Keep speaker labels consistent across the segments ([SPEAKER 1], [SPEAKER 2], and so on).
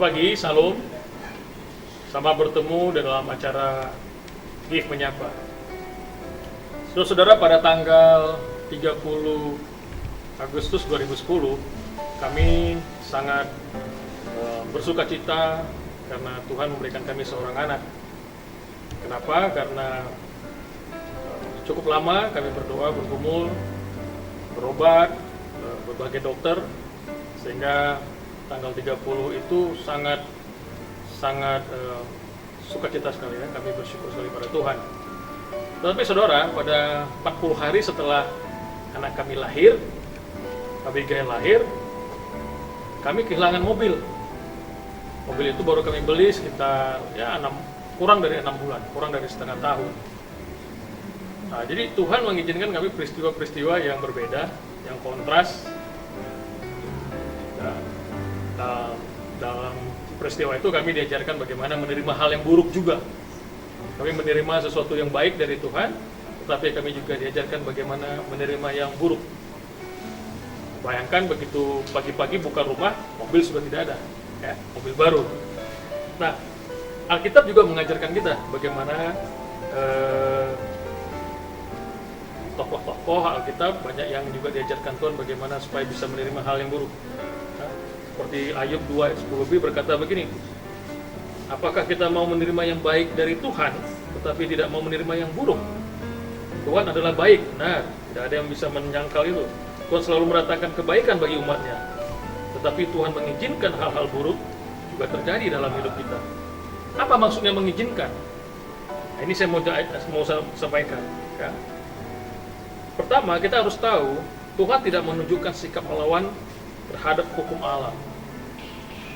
[SPEAKER 1] Selamat pagi, salam. Selamat bertemu dalam acara GIF Menyapa. Saudara-saudara, pada tanggal 30 Agustus 2010, kami sangat bersuka cita karena Tuhan memberikan kami seorang anak. Kenapa? Karena cukup lama kami berdoa, bergumul, berobat, berbagai dokter, sehingga tanggal 30 itu sangat sukacita sekali ya, kami bersyukur sekali pada Tuhan. Tetapi saudara, pada 40 hari setelah anak kami lahir, Abigail lahir, kami kehilangan mobil. Mobil itu baru kami beli sekitar kurang dari 6 bulan, kurang dari setengah tahun. Nah, jadi Tuhan mengizinkan kami peristiwa-peristiwa yang berbeda, yang kontras. Dalam peristiwa itu kami diajarkan bagaimana menerima hal yang buruk juga. Kami menerima sesuatu yang baik dari Tuhan, tetapi kami juga diajarkan bagaimana menerima yang buruk. Bayangkan begitu pagi-pagi buka rumah, mobil sudah tidak ada, ya, mobil baru. Nah, Alkitab juga mengajarkan kita bagaimana tokoh-tokoh Alkitab banyak yang juga diajarkan Tuhan bagaimana supaya bisa menerima hal yang buruk. Seperti Ayub 2 ayat 10b berkata begini, apakah kita mau menerima yang baik dari Tuhan tetapi tidak mau menerima yang buruk? Tuhan adalah baik, benar, tidak ada yang bisa menyangkal itu. Tuhan selalu meratakan kebaikan bagi umatnya, tetapi Tuhan mengizinkan hal-hal buruk juga terjadi dalam hidup kita. Apa maksudnya mengizinkan? Nah, ini saya mau sampaikan ya. Pertama, kita harus tahu Tuhan tidak menunjukkan sikap melawan terhadap hukum alam.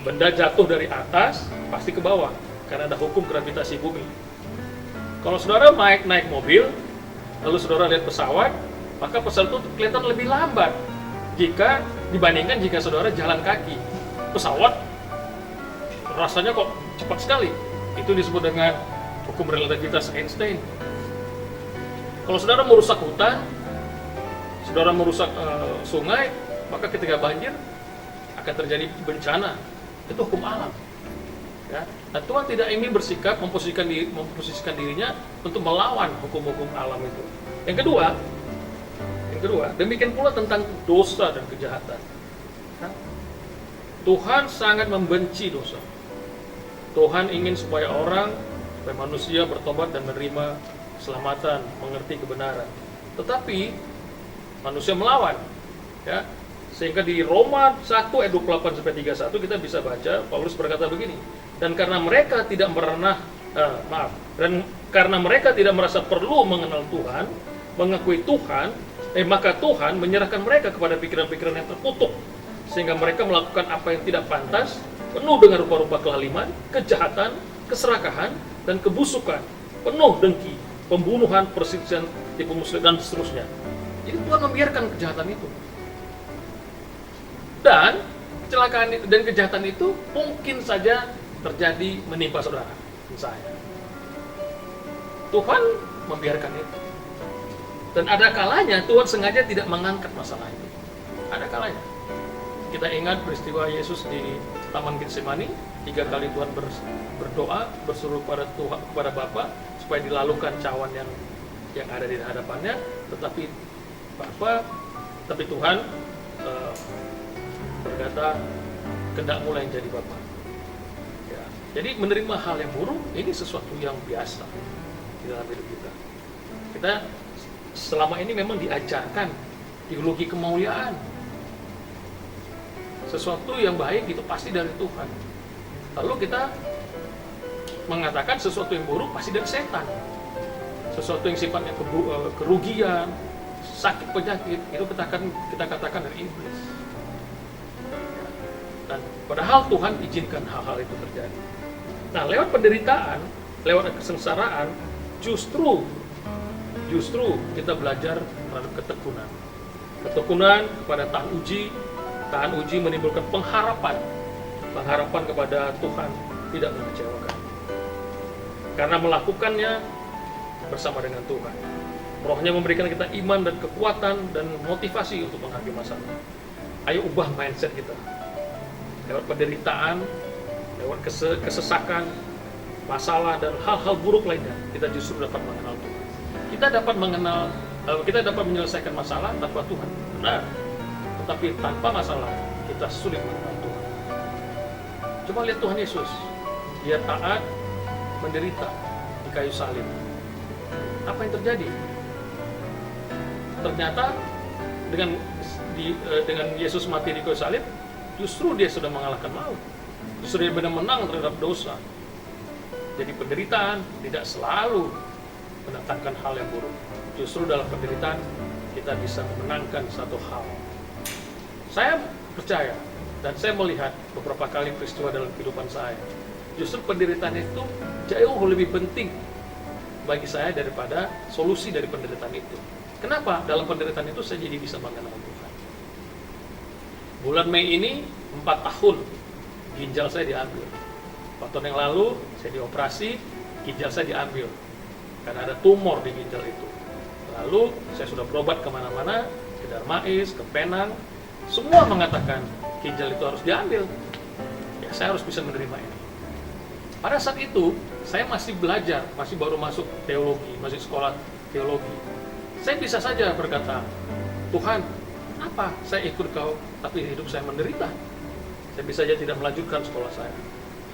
[SPEAKER 1] Benda jatuh dari atas pasti ke bawah karena ada hukum gravitasi bumi. Kalau saudara naik mobil, lalu saudara lihat pesawat, maka pesawat itu kelihatan lebih lambat dibandingkan jika saudara jalan kaki. Pesawat rasanya kok cepat sekali. Itu disebut dengan hukum relativitas Einstein. Kalau saudara merusak hutan, saudara merusak sungai, maka ketika banjir akan terjadi bencana. Itu hukum alam. Ya. Nah, Tuhan tidak ingin bersikap memposisikan dirinya untuk melawan hukum-hukum alam itu. Yang kedua, demikian pula tentang dosa dan kejahatan. Ya. Tuhan sangat membenci dosa. Tuhan ingin supaya manusia bertobat dan menerima keselamatan, mengerti kebenaran. Tetapi manusia melawan. Ya. Sehingga di Roma 1 ayat 28 sampai 31 kita bisa baca Paulus berkata begini, dan karena mereka tidak merasa perlu mengenal Tuhan, mengakui Tuhan, maka Tuhan menyerahkan mereka kepada pikiran-pikiran yang terkutuk, sehingga mereka melakukan apa yang tidak pantas, penuh dengan rupa-rupa kelaliman, kejahatan, keserakahan, dan kebusukan, penuh dengki, pembunuhan, perselisihan, tipu muslim, dan seterusnya. Jadi Tuhan membiarkan kejahatan itu. Dan kecelakaan dan kejahatan itu mungkin saja terjadi menimpa saudara, saya. Tuhan membiarkan itu. Dan ada kalanya Tuhan sengaja tidak mengangkat masalah itu. Ada kalanya. Kita ingat peristiwa Yesus di Taman Getsemani, 3 kali Tuhan berdoa, bersuruh kepada Bapa supaya dilalukan cawan yang ada di hadapannya, tetapi Tuhan berkata, kehendak-Mu yang jadi Bapa. Ya. Jadi menerima hal yang buruk ini sesuatu yang biasa di dalam hidup kita. Kita selama ini memang diajarkan teologi kemuliaan. Sesuatu yang baik itu pasti dari Tuhan. Lalu kita mengatakan sesuatu yang buruk pasti dari setan. Sesuatu yang sifatnya kerugian, sakit, penyakit, itu kita katakan dari iblis. Dan padahal Tuhan izinkan hal-hal itu terjadi. Nah, lewat penderitaan, lewat kesengsaraan, justru kita belajar terhadap ketekunan. Ketekunan kepada tahan uji menimbulkan pengharapan kepada Tuhan, tidak mengecewakan. Karena melakukannya bersama dengan Tuhan. Rohnya memberikan kita iman dan kekuatan dan motivasi untuk menghadapi masalah. Ayo ubah mindset kita. Lewat penderitaan, lewat kesesakan, masalah dan hal-hal buruk lainnya, kita justru dapat mengenal Tuhan. Kita dapat menyelesaikan masalah tanpa Tuhan, benar. Tetapi tanpa masalah, kita sulit mengenal Tuhan. Coba lihat Tuhan Yesus, Dia taat, menderita di kayu salib. Apa yang terjadi? Ternyata dengan Yesus mati di kayu salib, justru Dia sudah mengalahkan maut. Justru Dia benar menang terhadap dosa. Jadi penderitaan tidak selalu mendatangkan hal yang buruk. Justru dalam penderitaan kita bisa memenangkan satu hal. Saya percaya dan saya melihat beberapa kali peristiwa dalam kehidupan saya. Justru penderitaan itu jauh lebih penting bagi saya daripada solusi dari penderitaan itu. Kenapa? Dalam penderitaan itu saya jadi bisa mengenal Tuhan. Bulan Mei ini 4 tahun ginjal saya diambil. 4 tahun yang lalu saya dioperasi, ginjal saya diambil karena ada tumor di ginjal itu. Lalu saya sudah berobat kemana-mana, ke Darmais, ke Penang, semua mengatakan ginjal itu harus diambil. Ya, saya harus bisa menerima ini. Pada saat itu saya masih belajar, masih baru masuk teologi, masih sekolah teologi. Saya bisa saja berkata, Tuhan, apa saya ikut Kau, tapi hidup saya menderita. Saya bisa saja tidak melanjutkan sekolah saya,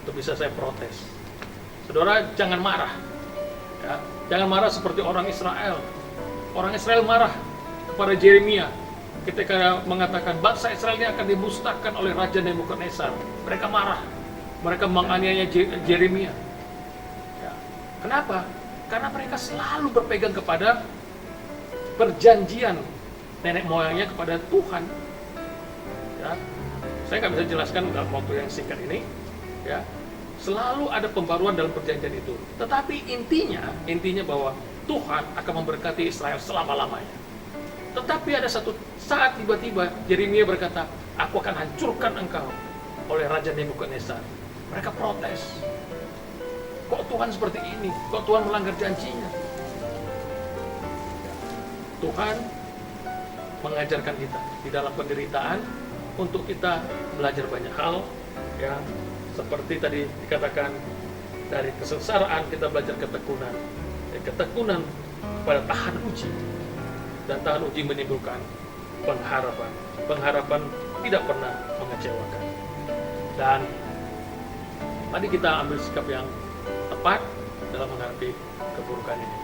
[SPEAKER 1] atau bisa saya protes. Saudara, jangan marah. Ya, jangan marah seperti orang Israel. Orang Israel marah kepada Yeremia ketika mengatakan bangsa Israel ini akan dimusnahkan oleh Raja Nebukadnezar. Mereka marah. Mereka menganiaya Yeremia. Ya. Kenapa? Karena mereka selalu berpegang kepada perjanjian nenek moyangnya kepada Tuhan. Ya. Saya nggak bisa jelaskan dalam waktu yang singkat ini. Ya. Selalu ada pembaruan dalam perjanjian itu. Tetapi intinya bahwa Tuhan akan memberkati Israel selama-lamanya. Tetapi ada satu saat tiba-tiba Yeremia berkata, aku akan hancurkan engkau oleh Raja Nebukadnezar. Mereka protes. Kok Tuhan seperti ini? Kok Tuhan melanggar janjinya? Tuhan mengajarkan kita di dalam penderitaan untuk kita belajar banyak hal, ya, seperti tadi dikatakan dari kesengsaraan kita belajar ketekunan. Ketekunan pada tahan uji, dan tahan uji menimbulkan pengharapan. Pengharapan tidak pernah mengecewakan. Dan tadi kita ambil sikap yang tepat dalam menghadapi keburukan ini.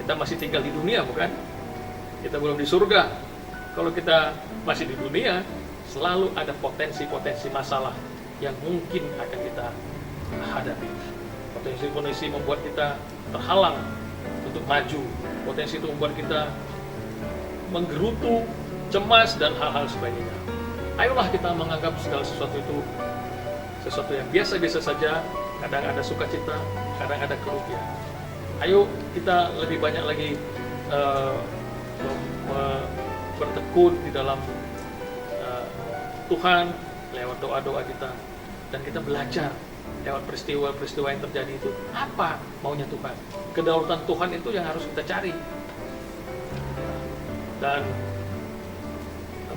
[SPEAKER 1] Kita masih tinggal di dunia, bukan? Kita belum di surga. Kalau kita masih di dunia, selalu ada potensi-potensi masalah yang mungkin akan kita hadapi. Potensi-potensi membuat kita terhalang untuk maju. Potensi itu membuat kita menggerutu, cemas, dan hal-hal sebagainya. Ayolah kita menganggap segala sesuatu itu sesuatu yang biasa-biasa saja. Kadang ada sukacita, kadang ada kerugian. Ayo kita lebih banyak lagi bertekun di dalam Tuhan lewat doa-doa kita, dan kita belajar lewat peristiwa-peristiwa yang terjadi itu apa maunya Tuhan. Kedaulatan Tuhan itu yang harus kita cari. Dan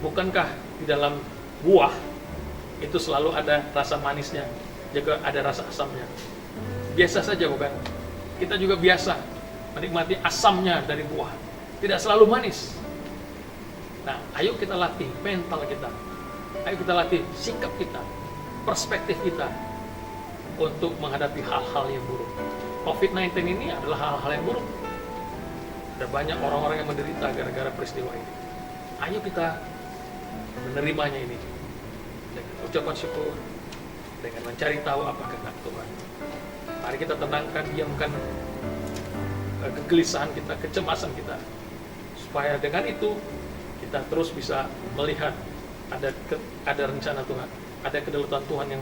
[SPEAKER 1] bukankah di dalam buah itu selalu ada rasa manisnya, juga ada rasa asamnya. Biasa saja, bukan? Kita juga biasa menikmati asamnya dari buah. Tidak selalu manis. Nah, ayo kita latih mental kita. Ayo kita latih sikap kita, perspektif kita untuk menghadapi hal-hal yang buruk. COVID-19 ini adalah hal-hal yang buruk. Ada banyak orang-orang yang menderita gara-gara peristiwa ini. Ayo kita menerimanya ini dengan ucapan syukur, dengan mencari tahu apa kehendak Tuhan. Mari kita tenangkan, diamkan kegelisahan kita, kecemasan kita, supaya dengan itu kita terus bisa melihat ada rencana Tuhan, ada kedaulatan Tuhan yang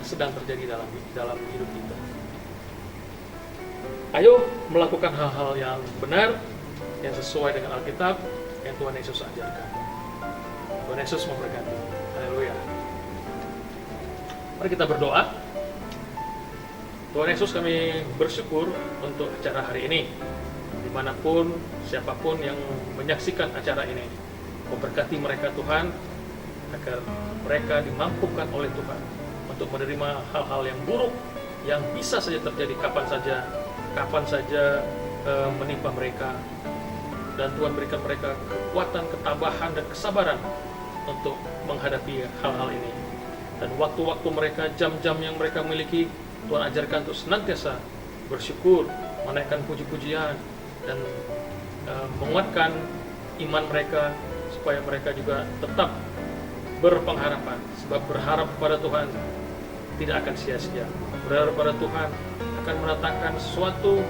[SPEAKER 1] sedang terjadi dalam hidup kita. Ayo melakukan hal-hal yang benar, yang sesuai dengan Alkitab, yang Tuhan Yesus ajarkan. Tuhan Yesus memberkati. Haleluya. Mari kita berdoa. Tuhan Yesus, kami bersyukur untuk acara hari ini. Dimanapun, siapapun yang menyaksikan acara ini, memberkati mereka Tuhan, agar mereka dimampukan oleh Tuhan untuk menerima hal-hal yang buruk yang bisa saja terjadi kapan saja menimpa mereka. Dan Tuhan berikan mereka kekuatan, ketabahan, dan kesabaran untuk menghadapi hal-hal ini. Dan waktu-waktu mereka, jam-jam yang mereka miliki, Tuhan ajarkan untuk senantiasa bersyukur, menaikkan puji-pujian, dan menguatkan iman mereka, supaya mereka juga tetap berpengharapan. Sebab berharap kepada Tuhan tidak akan sia-sia. Berharap pada Tuhan akan mendatangkan suatu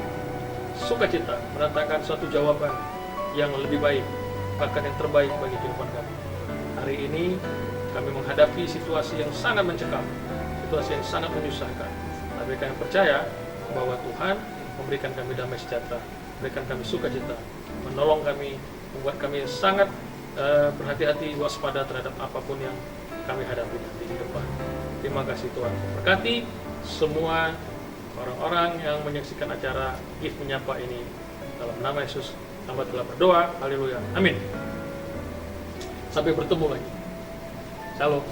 [SPEAKER 1] sukacita, mendatangkan suatu jawaban yang lebih baik, bahkan yang terbaik bagi kehidupan kami. Hari ini kami menghadapi situasi yang sangat mencekam, situasi yang sangat menyusahkan. Tapi kami percaya bahwa Tuhan memberikan kami damai sejahtera, memberikan kami sukacita, menolong kami, membuat kami sangat berhati-hati, waspada terhadap apapun yang kami hadapi di depan. Terima kasih Tuhan. Berkati semua orang-orang yang menyaksikan acara Gift Menyapa ini. Dalam nama Yesus, hamba telah berdoa. Haleluya. Amin. Sampai bertemu lagi. Shalom.